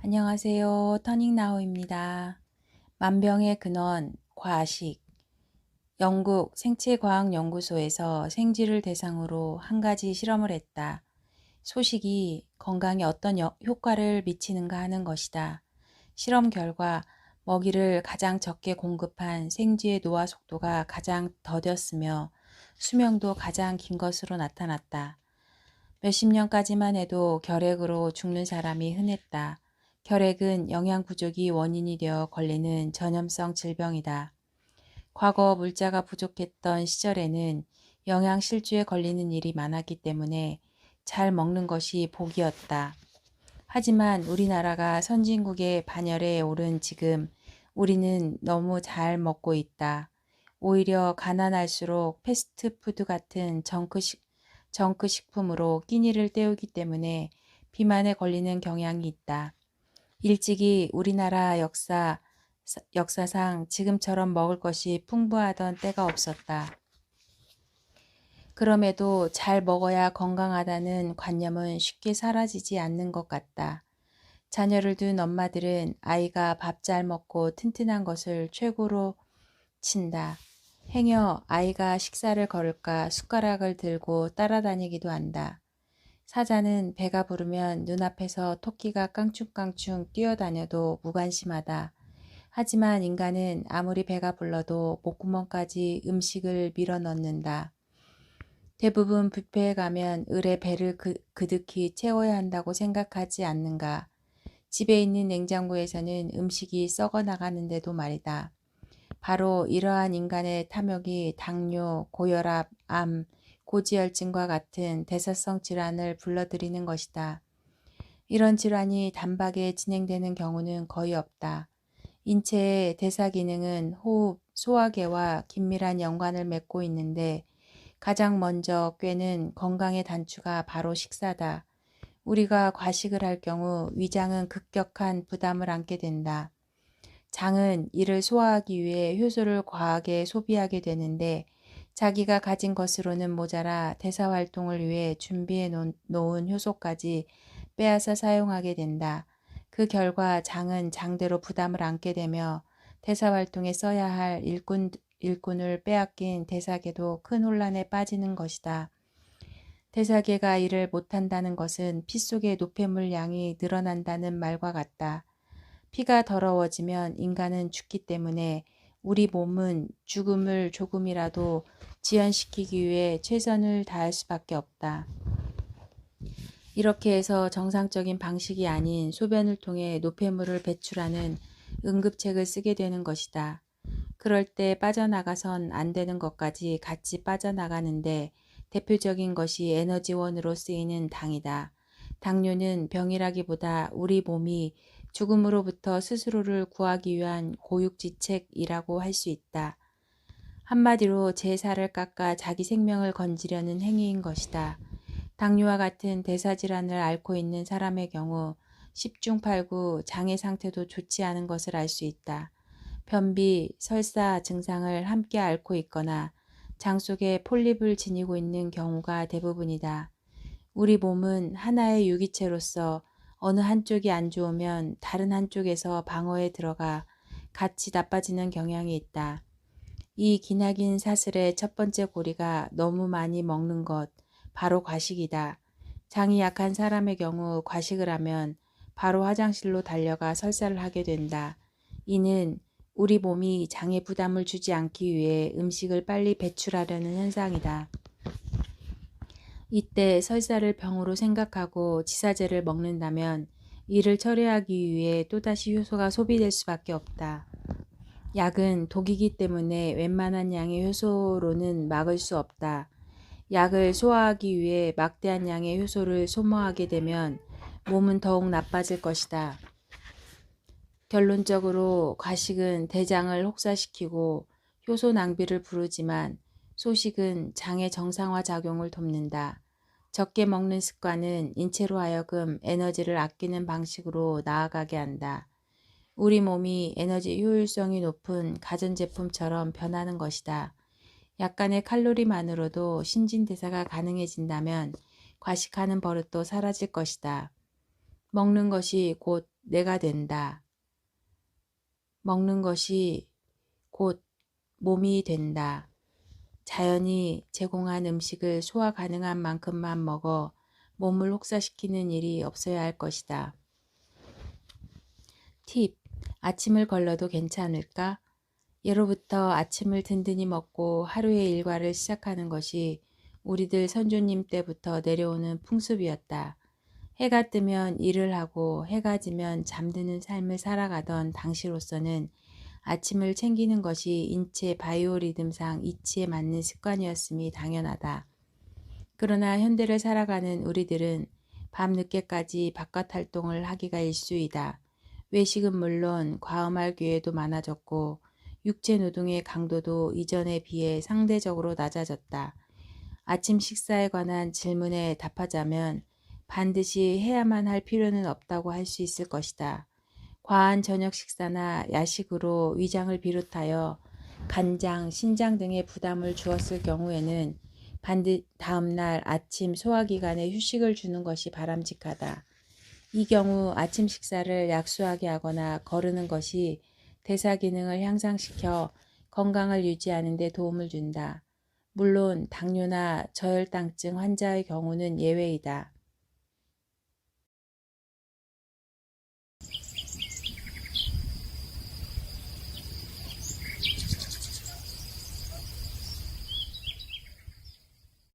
안녕하세요. 터닝나우입니다. 만병의 근원, 과식. 영국 생체과학연구소에서 생쥐를 대상으로 한 가지 실험을 했다. 소식이 건강에 어떤 효과를 미치는가 하는 것이다. 실험 결과 먹이를 가장 적게 공급한 생쥐의 노화 속도가 가장 더뎠으며 수명도 가장 긴 것으로 나타났다. 몇십 년까지만 해도 결핵으로 죽는 사람이 흔했다. 결핵은 영양 부족이 원인이 되어 걸리는 전염성 질병이다. 과거 물자가 부족했던 시절에는 영양 실조에 걸리는 일이 많았기 때문에 잘 먹는 것이 복이었다. 하지만 우리나라가 선진국의 반열에 오른 지금 우리는 너무 잘 먹고 있다. 오히려 가난할수록 패스트푸드 같은 정크 식품으로 끼니를 때우기 때문에 비만에 걸리는 경향이 있다. 일찍이 우리나라 역사상 지금처럼 먹을 것이 풍부하던 때가 없었다. 그럼에도 잘 먹어야 건강하다는 관념은 쉽게 사라지지 않는 것 같다. 자녀를 둔 엄마들은 아이가 밥 잘 먹고 튼튼한 것을 최고로 친다. 행여 아이가 식사를 거를까 숟가락을 들고 따라다니기도 한다. 사자는 배가 부르면 눈앞에서 토끼가 깡충깡충 뛰어다녀도 무관심하다. 하지만 인간은 아무리 배가 불러도 목구멍까지 음식을 밀어넣는다. 대부분 뷔페에 가면 을의 배를 그득히 채워야 한다고 생각하지 않는가. 집에 있는 냉장고에서는 음식이 썩어 나가는데도 말이다. 바로 이러한 인간의 탐욕이 당뇨, 고혈압, 암, 고지혈증과 같은 대사성 질환을 불러들이는 것이다. 이런 질환이 단박에 진행되는 경우는 거의 없다. 인체의 대사 기능은 호흡, 소화계와 긴밀한 연관을 맺고 있는데 가장 먼저 꿰는 건강의 단추가 바로 식사다. 우리가 과식을 할 경우 위장은 급격한 부담을 안게 된다. 장은 이를 소화하기 위해 효소를 과하게 소비하게 되는데 자기가 가진 것으로는 모자라 대사활동을 위해 준비해 놓은 효소까지 빼앗아 사용하게 된다. 그 결과 장은 장대로 부담을 안게 되며 대사활동에 써야 할 일꾼을 빼앗긴 대사계도 큰 혼란에 빠지는 것이다. 대사계가 이를 못한다는 것은 피 속의 노폐물 양이 늘어난다는 말과 같다. 피가 더러워지면 인간은 죽기 때문에 우리 몸은 죽음을 조금이라도 지연시키기 위해 최선을 다할 수밖에 없다. 이렇게 해서 정상적인 방식이 아닌 소변을 통해 노폐물을 배출하는 응급책을 쓰게 되는 것이다. 그럴 때 빠져나가선 안 되는 것까지 같이 빠져나가는데 대표적인 것이 에너지원으로 쓰이는 당이다. 당뇨는 병이라기보다 우리 몸이 죽음으로부터 스스로를 구하기 위한 고육지책이라고 할 수 있다. 한마디로 제 살을 깎아 자기 생명을 건지려는 행위인 것이다. 당뇨와 같은 대사질환을 앓고 있는 사람의 경우 10중 8구 장의 상태도 좋지 않은 것을 알 수 있다. 변비, 설사 증상을 함께 앓고 있거나 장 속에 폴립을 지니고 있는 경우가 대부분이다. 우리 몸은 하나의 유기체로서 어느 한쪽이 안 좋으면 다른 한쪽에서 방어에 들어가 같이 나빠지는 경향이 있다. 이 기나긴 사슬의 첫 번째 고리가 너무 많이 먹는 것, 바로 과식이다. 장이 약한 사람의 경우 과식을 하면 바로 화장실로 달려가 설사를 하게 된다. 이는 우리 몸이 장에 부담을 주지 않기 위해 음식을 빨리 배출하려는 현상이다. 이때 설사를 병으로 생각하고 지사제를 먹는다면 이를 처리하기 위해 또다시 효소가 소비될 수밖에 없다. 약은 독이기 때문에 웬만한 양의 효소로는 막을 수 없다. 약을 소화하기 위해 막대한 양의 효소를 소모하게 되면 몸은 더욱 나빠질 것이다. 결론적으로 과식은 대장을 혹사시키고 효소 낭비를 부르지만 소식은 장의 정상화 작용을 돕는다. 적게 먹는 습관은 인체로 하여금 에너지를 아끼는 방식으로 나아가게 한다. 우리 몸이 에너지 효율성이 높은 가전제품처럼 변하는 것이다. 약간의 칼로리만으로도 신진대사가 가능해진다면 과식하는 버릇도 사라질 것이다. 먹는 것이 곧 내가 된다. 먹는 것이 곧 몸이 된다. 자연이 제공한 음식을 소화 가능한 만큼만 먹어 몸을 혹사시키는 일이 없어야 할 것이다. 팁. 아침을 걸러도 괜찮을까? 예로부터 아침을 든든히 먹고 하루의 일과를 시작하는 것이 우리들 선조님 때부터 내려오는 풍습이었다. 해가 뜨면 일을 하고 해가 지면 잠드는 삶을 살아가던 당시로서는 아침을 챙기는 것이 인체 바이오리듬상 이치에 맞는 습관이었음이 당연하다. 그러나 현대를 살아가는 우리들은 밤늦게까지 바깥 활동을 하기가 일쑤이다. 외식은 물론 과음할 기회도 많아졌고 육체 노동의 강도도 이전에 비해 상대적으로 낮아졌다. 아침 식사에 관한 질문에 답하자면 반드시 해야만 할 필요는 없다고 할 수 있을 것이다. 과한 저녁 식사나 야식으로 위장을 비롯하여 간장, 신장 등의 부담을 주었을 경우에는 다음날 아침 소화기관에 휴식을 주는 것이 바람직하다. 이 경우 아침 식사를 약소하게 하거나 거르는 것이 대사 기능을 향상시켜 건강을 유지하는 데 도움을 준다. 물론 당뇨나 저혈당증 환자의 경우는 예외이다.